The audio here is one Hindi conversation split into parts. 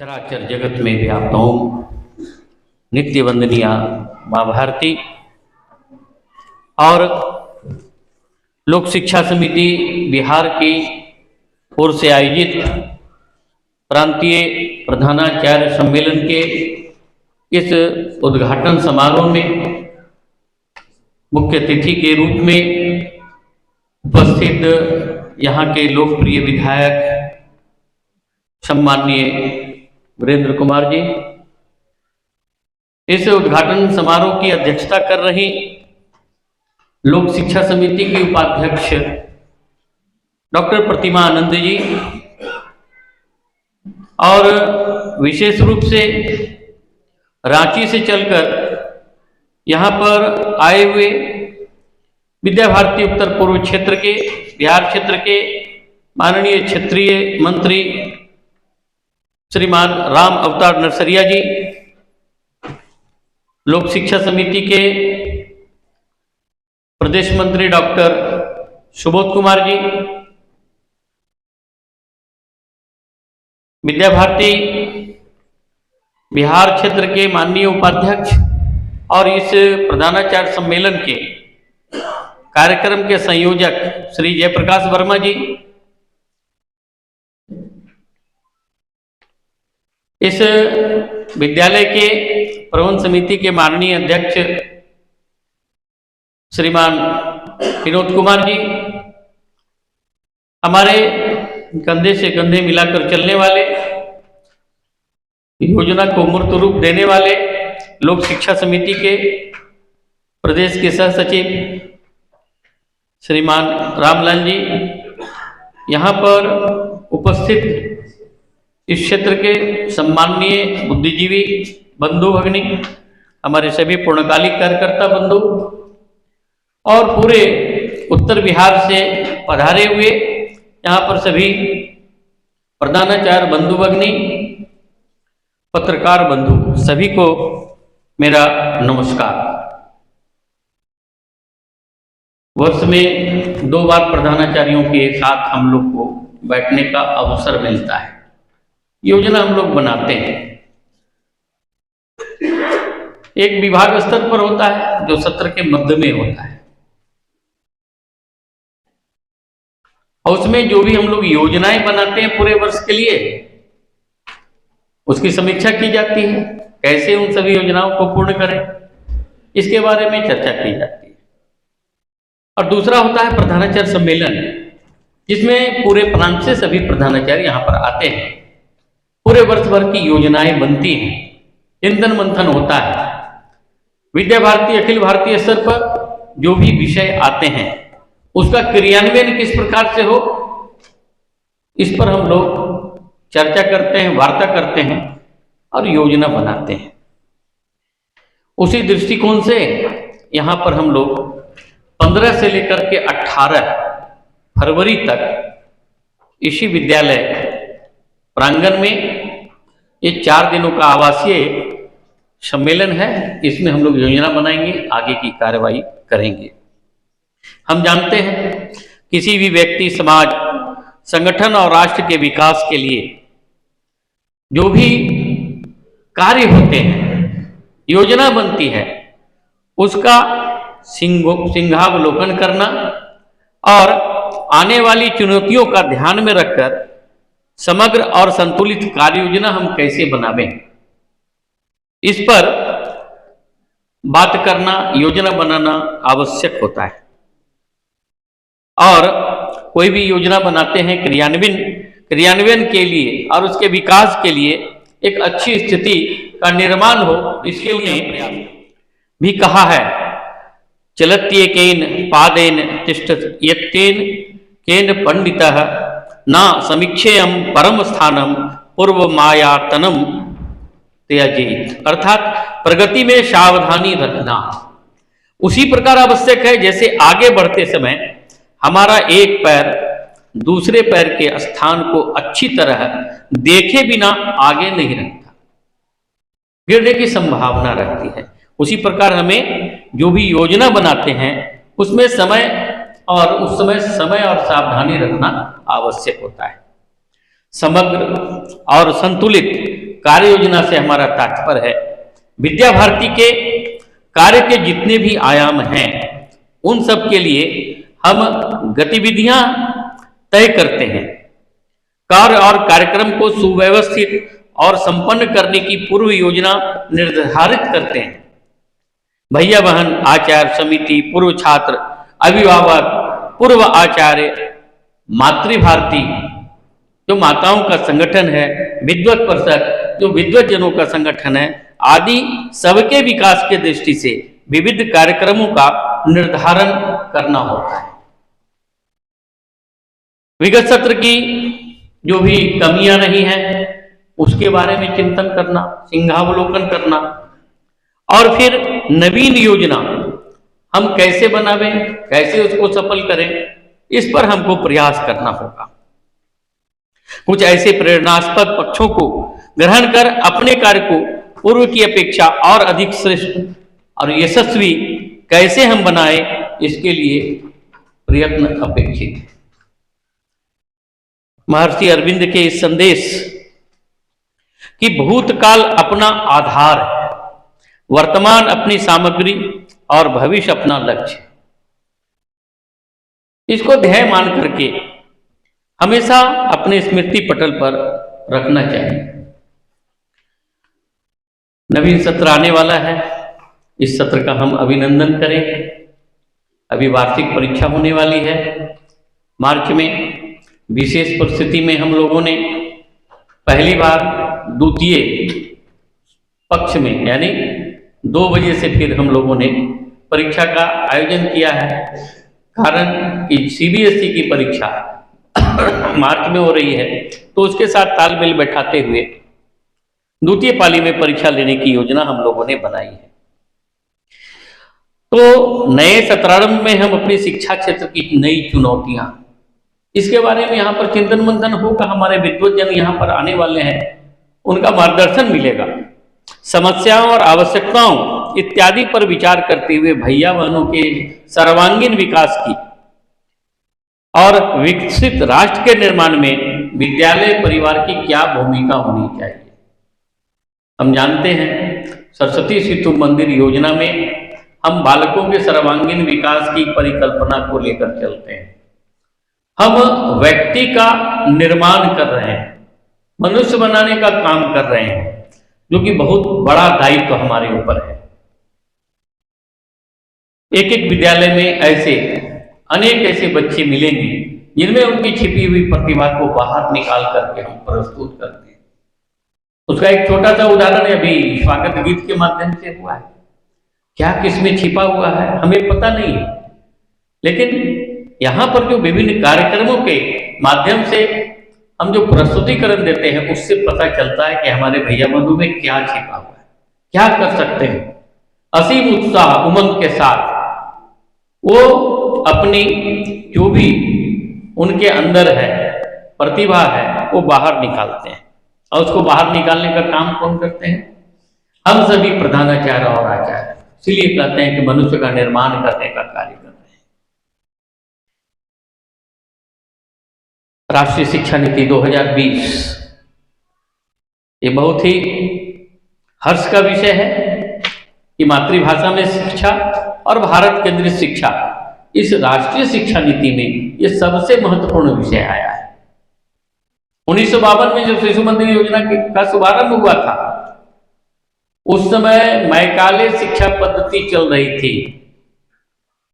चराचर जगत में व्याप्त ओम नित्य वंदनीय माँ भारती और लोक शिक्षा समिति बिहार की ओर से आयोजित प्रांतीय प्रधानाचार्य सम्मेलन के इस उद्घाटन समारोह में मुख्य अतिथि के रूप में उपस्थित यहाँ के लोकप्रिय विधायक सम्माननीय वीरेंद्र कुमार जी, इस उद्घाटन समारोह की अध्यक्षता कर रही लोक शिक्षा समिति की उपाध्यक्ष डॉक्टर प्रतिमा आनंद जी और विशेष रूप से रांची से चलकर यहाँ पर आए हुए विद्या भारती उत्तर पूर्व क्षेत्र के बिहार क्षेत्र के माननीय क्षेत्रीय मंत्री श्रीमान राम अवतार नरसरिया जी, लोक शिक्षा समिति के प्रदेश मंत्री डॉक्टर सुबोध कुमार जी, विद्या भारती बिहार क्षेत्र के माननीय उपाध्यक्ष और इस प्रधानाचार्य सम्मेलन के कार्यक्रम के संयोजक श्री जयप्रकाश वर्मा जी, इस विद्यालय के प्रबंध समिति के माननीय अध्यक्ष श्रीमान विनोद कुमार जी, हमारे कंधे से कंधे मिलाकर चलने वाले, योजना को मूर्त रूप देने वाले लोक शिक्षा समिति के प्रदेश के सह सचिव श्रीमान रामलाल जी, यहाँ पर उपस्थित इस क्षेत्र के सम्माननीय बुद्धिजीवी बंधु भगिनी, हमारे सभी पूर्णकालिक कार्यकर्ता बंधु और पूरे उत्तर बिहार से पधारे हुए यहाँ पर सभी प्रधानाचार्य बंधु भगिनी, पत्रकार बंधु, सभी को मेरा नमस्कार। वर्ष में 2 बार प्रधानाचार्यों के साथ हम लोग को बैठने का अवसर मिलता है, योजना हम लोग बनाते हैं। एक विभाग स्तर पर होता है जो सत्र के मध्य में होता है और उसमें जो भी हम लोग योजनाएं बनाते हैं पूरे वर्ष के लिए, उसकी समीक्षा की जाती है, कैसे उन सभी योजनाओं को पूर्ण करें, इसके बारे में चर्चा की जाती है। और दूसरा होता है प्रधानाचार्य सम्मेलन, जिसमें पूरे प्रांत से सभी प्रधानाचार्य यहाँ पर आते हैं, पूरे वर्ष भर की योजनाएं बनती हैं, चिंतन मंथन होता है। विद्या भारती अखिल भारतीय स्तर पर जो भी विषय आते हैं उसका क्रियान्वयन किस प्रकार से हो, इस पर हम लोग चर्चा करते हैं, वार्ता करते हैं और योजना बनाते हैं। उसी दृष्टिकोण से यहाँ पर हम लोग 15 से लेकर के 18 फरवरी तक इसी विद्यालय प्रांगण में ये 4 दिनों का आवासीय सम्मेलन है। इसमें हम लोग योजना बनाएंगे, आगे की कार्रवाई करेंगे। हम जानते हैं किसी भी व्यक्ति, समाज, संगठन और राष्ट्र के विकास के लिए जो भी कार्य होते हैं, योजना बनती है, उसका सिंहावलोकन करना और आने वाली चुनौतियों का ध्यान में रखकर समग्र और संतुलित कार्य योजना हम कैसे बनावें, इस पर बात करना, योजना बनाना आवश्यक होता है। और कोई भी योजना बनाते हैं क्रियान्वयन के लिए और उसके विकास के लिए एक अच्छी स्थिति का निर्माण हो, इसके लिए भी कहा है, चलत्येकेन पादेन तिष्ठत् यत्तेन केन पंडितः ना समीक्षेयम परम स्थानम पूर्व मायातनम त्यजेत, अर्थात प्रगति में सावधानी रखना उसी प्रकार आवश्यक है जैसे आगे बढ़ते समय हमारा एक पैर दूसरे पैर के स्थान को अच्छी तरह देखे बिना आगे नहीं रखता, गिरने की संभावना रहती है। उसी प्रकार हमें जो भी योजना बनाते हैं उसमें समय और सावधानी रखना आवश्यक होता है। समग्र और संतुलित कार्य योजना से हमारा तात्पर्य है विद्या भारती के कार्य के जितने भी आयाम हैं उन सब के लिए हम गतिविधियां तय करते हैं, कार्य और कार्यक्रम को सुव्यवस्थित और संपन्न करने की पूर्व योजना निर्धारित करते हैं। भैया बहन, आचार्य समिति, पूर्व छात्र, अभिभावक, पूर्व आचार्य, मातृभारती जो माताओं का संगठन है, विद्वत परिषद जो विद्वत जनों का संगठन है, आदि सबके विकास के दृष्टि से विविध कार्यक्रमों का निर्धारण करना होता है। विगत सत्र की जो भी कमियां रही हैं उसके बारे में चिंतन करना, सिंहावलोकन करना और फिर नवीन योजना हम कैसे बनावें, कैसे उसको सफल करें, इस पर हमको प्रयास करना होगा। कुछ ऐसे प्रेरणास्पद पक्षों को ग्रहण कर अपने कार्य को पूर्व की अपेक्षा और अधिक श्रेष्ठ और यशस्वी कैसे हम बनाए, इसके लिए प्रयत्न अपेक्षित है। महर्षि अरविंद के इस संदेश कि भूतकाल अपना आधार है, वर्तमान अपनी सामग्री और भविष्य अपना लक्ष्य, इसको ध्येय मान करके हमेशा अपने स्मृति पटल पर रखना चाहिए। नवीन सत्र आने वाला है, इस सत्र का हम अभिनंदन करें। अभी वार्षिक परीक्षा होने वाली है मार्च में। विशेष परिस्थिति में हम लोगों ने पहली बार द्वितीय पक्ष में यानी 2 बजे से फिर हम लोगों ने परीक्षा का आयोजन किया है, कारण कि सीबीएसई की परीक्षा मार्च में हो रही है, तो उसके साथ तालमेल बैठाते हुए द्वितीय पाली में परीक्षा लेने की योजना हम लोगों ने बनाई है। तो नए सत्रारंभ में हम अपनी शिक्षा क्षेत्र की नई चुनौतियां, इसके बारे में यहाँ पर चिंतन मंथन होगा। हमारे विद्वतजन यहाँ पर आने वाले हैं, उनका मार्गदर्शन मिलेगा। समस्याओं और आवश्यकताओं इत्यादि पर विचार करते हुए भैया बहनों के सर्वांगीण विकास की और विकसित राष्ट्र के निर्माण में विद्यालय परिवार की क्या भूमिका होनी चाहिए। हम जानते हैं सरस्वती शिशु मंदिर योजना में हम बालकों के सर्वांगीण विकास की परिकल्पना को लेकर चलते हैं। हम व्यक्ति का निर्माण कर रहे हैं, मनुष्य बनाने का काम कर रहे हैं, जो कि बहुत बड़ा दायित्व हमारे ऊपर है। एक एक विद्यालय में ऐसे अनेक ऐसे बच्चे मिलेंगे जिनमें उनकी छिपी हुई प्रतिभा को बाहर निकाल करके हम प्रस्तुत करते हैं। उसका एक छोटा सा उदाहरण अभी स्वागत गीत के माध्यम से हुआ है। क्या किसमें छिपा हुआ है हमें पता नहीं है, लेकिन यहाँ पर जो विभिन्न कार्यक्रमों के माध्यम से हम जो प्रस्तुतिकरण देते हैं उससे पता चलता है कि हमारे भैया बंधु में क्या छिपा हुआ है, क्या कर सकते हैं। असीम उत्साह उमंग के साथ वो अपनी जो भी उनके अंदर है प्रतिभा है वो बाहर निकालते हैं, और उसको बाहर निकालने का काम कौन करते हैं? हम सभी प्रधानाचार्य और आचार्य। इसलिए कहते हैं कि मनुष्य का निर्माण करने का कार्य कर रहे हैं। राष्ट्रीय शिक्षा नीति 2020 ये बहुत ही हर्ष का विषय है कि मातृभाषा में शिक्षा और भारत केंद्रित शिक्षा, इस राष्ट्रीय शिक्षा नीति में ये सबसे महत्वपूर्ण विषय आया है। 1952 में जब शिशु मंदिर योजना का शुभारंभ हुआ था, उस समय मैकाले शिक्षा पद्धति चल रही थी।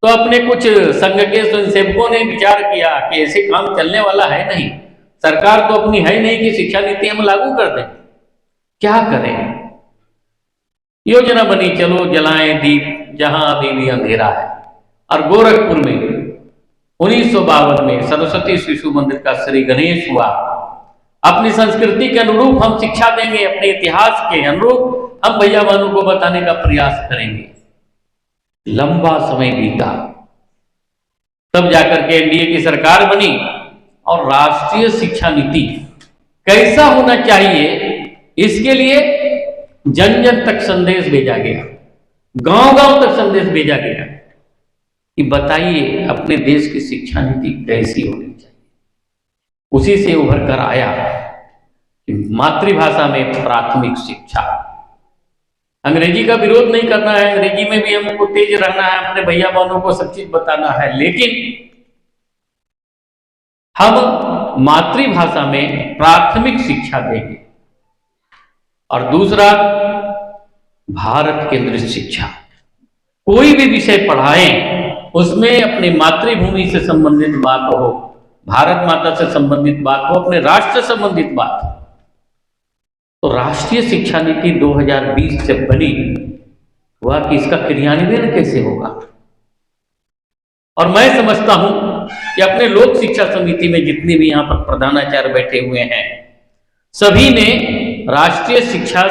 तो अपने कुछ संघ के स्वयंसेवकों ने विचार किया कि ऐसे काम चलने वाला है नहीं, सरकार तो अपनी है ही नहीं कि शिक्षा नीति हम लागू कर दें, क्या करें। योजना बनी, चलो जलाएं दीप जहां अभी भी अंधेरा है। और गोरखपुर में 1952 में सरस्वती शिशु मंदिर का श्री गणेश हुआ। अपनी संस्कृति के अनुरूप हम शिक्षा देंगे, अपने इतिहास के अनुरूप हम भैया बहनों को बताने का प्रयास करेंगे। लंबा समय बीता, तब जाकर के एनडीए की सरकार बनी और राष्ट्रीय शिक्षा नीति कैसा होना चाहिए इसके लिए जन जन तक संदेश भेजा गया, गांव गांव तक संदेश भेजा गया कि बताइए अपने देश की शिक्षा नीति कैसी होनी चाहिए। उसी से उभर कर आया मातृभाषा में प्राथमिक शिक्षा। अंग्रेजी का विरोध नहीं करना है, अंग्रेजी में भी हमको तेज रहना है, अपने भैया बहनों को सब चीज बताना है, लेकिन हम मातृभाषा में प्राथमिक शिक्षा देंगे। और दूसरा, भारत केंद्रित शिक्षा। कोई भी विषय पढ़ाएं उसमें अपनी मातृभूमि से संबंधित बात हो, भारत माता से संबंधित बात हो, अपने राष्ट्र से संबंधित बात हो। तो राष्ट्रीय शिक्षा नीति 2020 से बनी हुआ कि इसका क्रियान्वयन कैसे होगा। और मैं समझता हूं कि अपने लोक शिक्षा समिति में जितने भी यहाँ पर प्रधानाचार्य बैठे हुए हैं, सभी ने राष्ट्रीय शिक्षा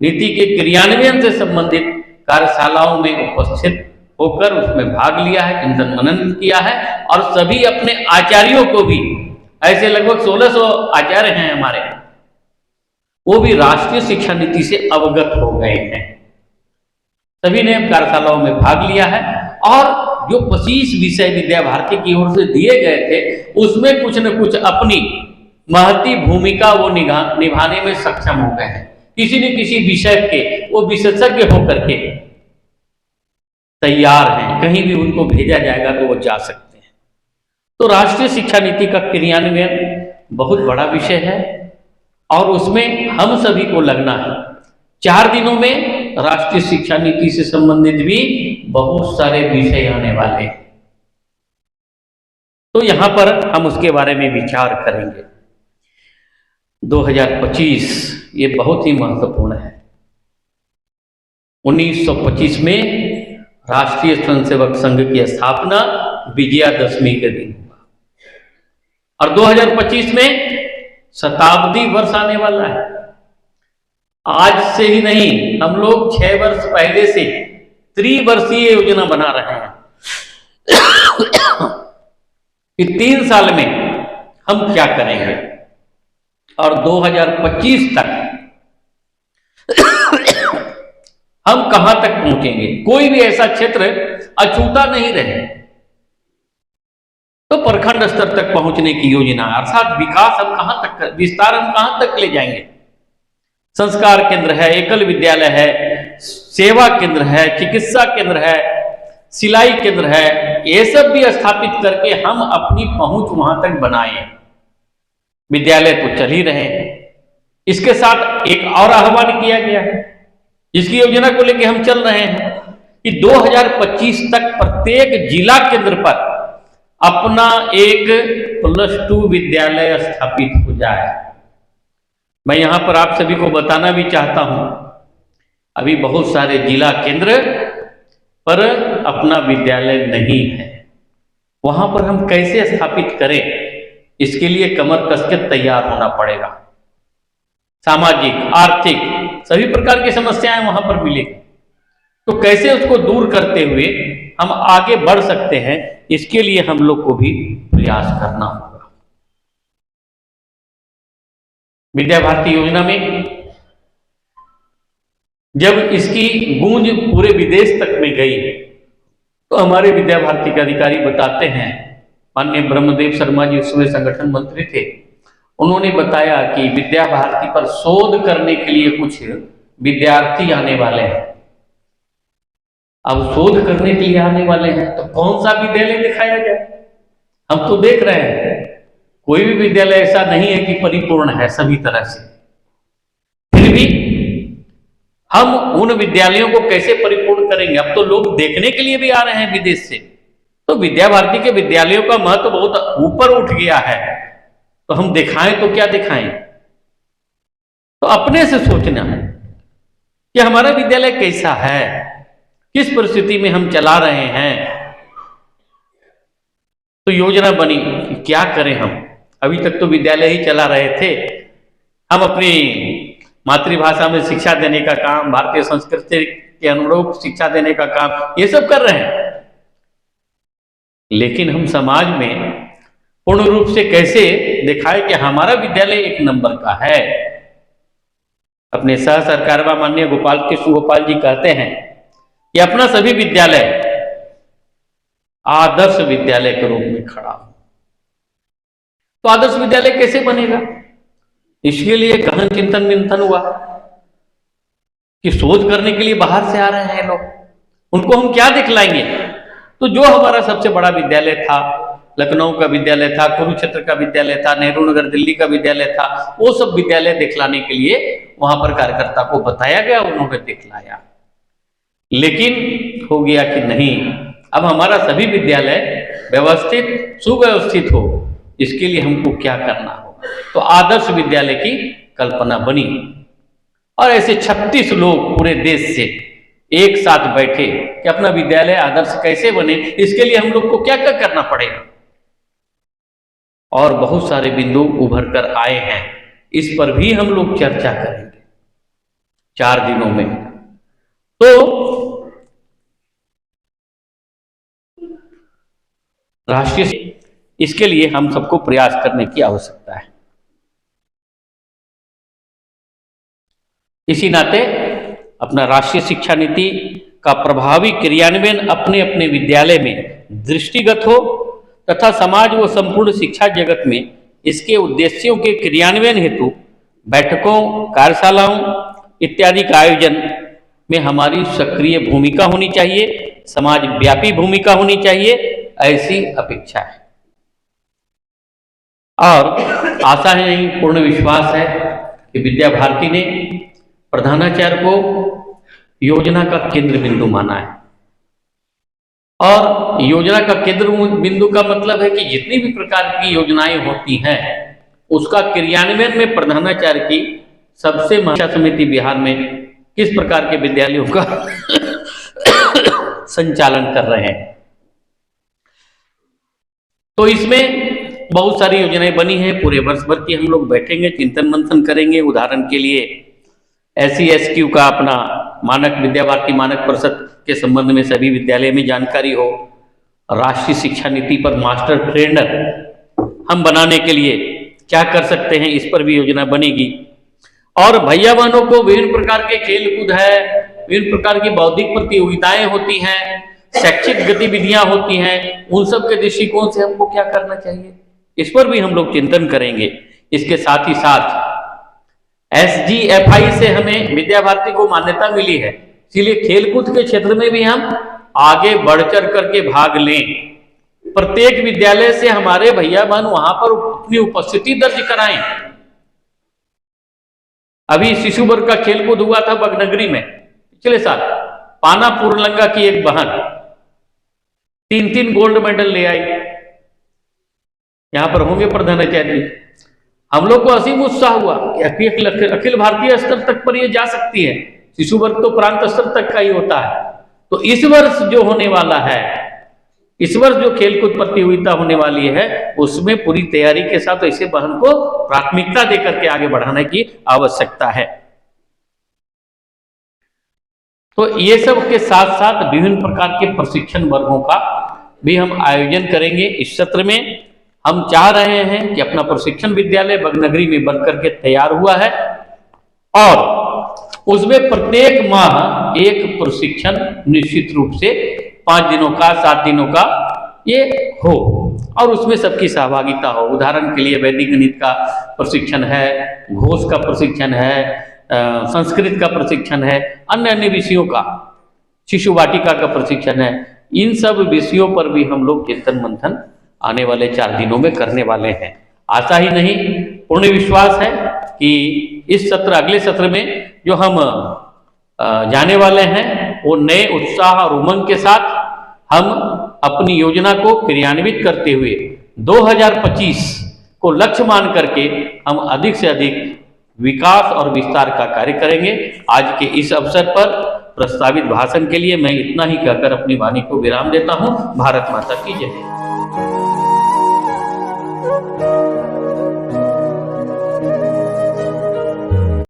नीति के क्रियान्वयन से संबंधित कार्यशालाओं में उपस्थित होकर उसमें भाग लिया है, चिंतन मनन किया है। और सभी अपने आचार्यों को भी, ऐसे लगभग 1600 आचार्य हैं हमारे, वो भी राष्ट्रीय शिक्षा नीति से अवगत हो गए हैं। सभी ने कार्यशालाओं में भाग लिया है और जो 25 विषय विद्या भारती की ओर से दिए गए थे उसमें कुछ न कुछ अपनी महती भूमिका वो निभाने में सक्षम हो गए हैं। किसी न किसी विषय के वो विशेषज्ञ होकर के तैयार हैं, कहीं भी उनको भेजा जाएगा तो वो जा सकते हैं। तो राष्ट्रीय शिक्षा नीति का क्रियान्वयन बहुत बड़ा विषय है और उसमें हम सभी को लगना है। 4 दिनों में राष्ट्रीय शिक्षा नीति से संबंधित भी बहुत सारे विषय आने वाले हैं, तो यहां पर हम उसके बारे में विचार करेंगे। 2025 ये बहुत ही महत्वपूर्ण है। 1925 में राष्ट्रीय स्वयंसेवक संघ की स्थापना विजयादशमी के दिन हुआ और 2025 में शताब्दी वर्ष आने वाला है। आज से ही नहीं, हम लोग 6 वर्ष पहले से त्रिवर्षीय योजना बना रहे हैं कि 3 साल में हम क्या करेंगे और 2025 तक हम कहां तक पहुंचेंगे। कोई भी ऐसा क्षेत्र अछूता नहीं रहे। तो प्रखंड स्तर तक पहुंचने की योजना, अर्थात विकास हम कहां तक, विस्तार हम कहां तक ले जाएंगे। संस्कार केंद्र है, एकल विद्यालय है, सेवा केंद्र है, चिकित्सा केंद्र है, सिलाई केंद्र है, ये सब भी स्थापित करके हम अपनी पहुंच वहां तक बनाएं। विद्यालय तो चल ही रहे हैं, इसके साथ एक और आह्वान किया गया है जिसकी योजना को लेकर हम चल रहे हैं कि 2025 तक प्रत्येक जिला केंद्र पर अपना एक +2 विद्यालय स्थापित हो जाए। मैं यहां पर आप सभी को बताना भी चाहता हूं, अभी बहुत सारे जिला केंद्र पर अपना विद्यालय नहीं है। वहां पर हम कैसे स्थापित करें, इसके लिए कमर कस के तैयार होना पड़ेगा। सामाजिक, आर्थिक सभी प्रकार की समस्याएं वहां पर मिलेगी, तो कैसे उसको दूर करते हुए हम आगे बढ़ सकते हैं, इसके लिए हम लोग को भी प्रयास करना होगा। विद्या भारती योजना में जब इसकी गूंज पूरे विदेश तक में गई तो हमारे विद्या भारती के अधिकारी बताते हैं, माननीय ब्रह्मदेव शर्मा जी उस समय संगठन मंत्री थे, उन्होंने बताया कि विद्या भारती पर शोध करने के लिए कुछ विद्यार्थी आने वाले हैं। अब शोध करने के लिए आने वाले हैं तो कौन सा विद्यालय दिखाया जाए। हम तो देख रहे हैं कोई भी विद्यालय ऐसा नहीं है कि परिपूर्ण है सभी तरह से, फिर भी हम उन विद्यालयों को कैसे परिपूर्ण करेंगे। अब तो लोग देखने के लिए भी आ रहे हैं विदेश से, तो विद्या भारती के विद्यालयों का महत्व बहुत ऊपर उठ गया है, तो हम दिखाएं तो क्या दिखाएं। तो अपने से सोचना है कि हमारा विद्यालय कैसा है, किस परिस्थिति में हम चला रहे हैं। तो योजना बनी कि क्या करें हम। अभी तक तो विद्यालय ही चला रहे थे, हम अपनी मातृभाषा में शिक्षा देने का काम, भारतीय संस्कृति के अनुरूप शिक्षा देने का काम, ये सब कर रहे हैं, लेकिन हम समाज में पूर्ण रूप से कैसे दिखाए कि हमारा विद्यालय एक नंबर का है। अपने सह सरकारवा माननीय गोपाल कृष्ण गोपाल जी कहते हैं कि अपना सभी विद्यालय आदर्श विद्यालय के रूप में खड़ा हो। तो आदर्श विद्यालय कैसे बनेगा, इसके लिए गहन चिंतन मंथन हुआ कि शोध करने के लिए बाहर से आ रहे हैं लोग, उनको हम क्या दिखलाएंगे। तो जो हमारा सबसे बड़ा विद्यालय था, लखनऊ का विद्यालय था, कुरुक्षेत्र का विद्यालय था, नेहरू नगर दिल्ली का विद्यालय था, वो सब विद्यालय दिखलाने के लिए वहां पर कार्यकर्ता को बताया गया, उन्होंने दिखलाया। लेकिन हो गया कि नहीं, अब हमारा सभी विद्यालय व्यवस्थित सुव्यवस्थित हो, इसके लिए हमको क्या करना होगा। तो आदर्श विद्यालय की कल्पना बनी और ऐसे 36 लोग पूरे देश से एक साथ बैठे कि अपना विद्यालय आदर्श कैसे बने, इसके लिए हम लोग को क्या क्या करना पड़ेगा। और बहुत सारे बिंदु उभर कर आए हैं, इस पर भी हम लोग चर्चा करेंगे 4 दिनों में। तो राष्ट्रीय, इसके लिए हम सबको प्रयास करने की आवश्यकता है। इसी नाते अपना राष्ट्रीय शिक्षा नीति का प्रभावी क्रियान्वयन अपने अपने विद्यालय में दृष्टिगत हो तथा समाज व संपूर्ण शिक्षा जगत में इसके उद्देश्यों के क्रियान्वयन हेतु बैठकों, कार्यशालाओं इत्यादि का आयोजन में हमारी सक्रिय भूमिका होनी चाहिए, समाज व्यापी भूमिका होनी चाहिए, ऐसी अपेक्षा है। और आशा है, नहीं पूर्ण विश्वास है कि विद्या भारती ने प्रधानाचार्य को योजना का केंद्र बिंदु माना है। और योजना का केंद्र बिंदु का मतलब है कि जितनी भी प्रकार की योजनाएं होती हैं उसका क्रियान्वयन में प्रधानाचार्य की सबसे शिक्षा समिति बिहार में किस प्रकार के विद्यालयों का संचालन कर रहे हैं। तो इसमें बहुत सारी योजनाएं बनी हैं, पूरे वर्ष भर की हम लोग बैठेंगे, चिंतन मंथन करेंगे। उदाहरण के लिए SC/ST का अपना मानक, विद्या भारती मानक परिषद के संबंध में सभी विद्यालय में जानकारी हो। राष्ट्रीय शिक्षा नीति पर मास्टर ट्रेनर हम बनाने के लिए क्या कर सकते हैं, इस पर भी योजना बनेगी। और भैया बहनों को विभिन्न प्रकार के खेल कूद है, विभिन्न प्रकार की बौद्धिक प्रतियोगिताएं होती हैं, शैक्षिक गतिविधियां होती हैं, उन सब के दृष्टिकोण से हमको क्या करना चाहिए, इस पर भी हम लोग चिंतन करेंगे। इसके साथ ही साथ SGFI से हमें विद्या भारती को मान्यता मिली है, इसलिए खेलकूद के क्षेत्र में भी हम आगे बढ़ चढ़ करके भाग लें। प्रत्येक विद्यालय से हमारे भैया बहन वहां पर अपनी उपस्थिति दर्ज कराएं। अभी शिशु वर्ग का खेलकूद हुआ था बगनगरी में पिछले साल, पाना पूर्णलंगा की एक बहन 3 गोल्ड मेडल ले आई। यहां पर होंगे प्रधानाचार्य जी। हम लोग को असीम उत्साह हुआ कि अखिल भारतीय स्तर तक पर ये जा सकती है, शिशु वर्ग तो प्रांत स्तर तक का ही होता है। तो इस वर्ष जो होने वाला है, इस वर्ष जो खेलकूद प्रतियोगिता होने वाली है, उसमें पूरी तैयारी के साथ ऐसे बहन को प्राथमिकता देकर के आगे बढ़ाने की आवश्यकता है। तो ये सब के साथ साथ विभिन्न प्रकार के प्रशिक्षण वर्गों का भी हम आयोजन करेंगे। इस सत्र में हम चाह रहे हैं कि अपना प्रशिक्षण विद्यालय बगनगरी में बनकर के तैयार हुआ है और उसमें प्रत्येक माह एक प्रशिक्षण निश्चित रूप से 5 दिनों का, 7 दिनों का ये हो और उसमें सबकी सहभागिता हो। उदाहरण के लिए वैदिक गणित का प्रशिक्षण है, घोष का प्रशिक्षण है, संस्कृत का प्रशिक्षण है, अन्य अन्य विषयों का, शिशु वाटिका का प्रशिक्षण है। इन सब विषयों पर भी हम लोग चिंतन मंथन आने वाले 4 दिनों में करने वाले हैं। आशा ही नहीं, पूर्ण विश्वास है कि इस सत्र, अगले सत्र में जो हम जाने वाले हैं, वो नए उत्साह और उमंग के साथ हम अपनी योजना को क्रियान्वित करते हुए 2025 को लक्ष्य मान करके हम अधिक से अधिक विकास और विस्तार का कार्य करेंगे। आज के इस अवसर पर प्रस्तावित भाषण के लिए मैं इतना ही कहकर अपनी वाणी को विराम देता हूं। भारत माता की जय।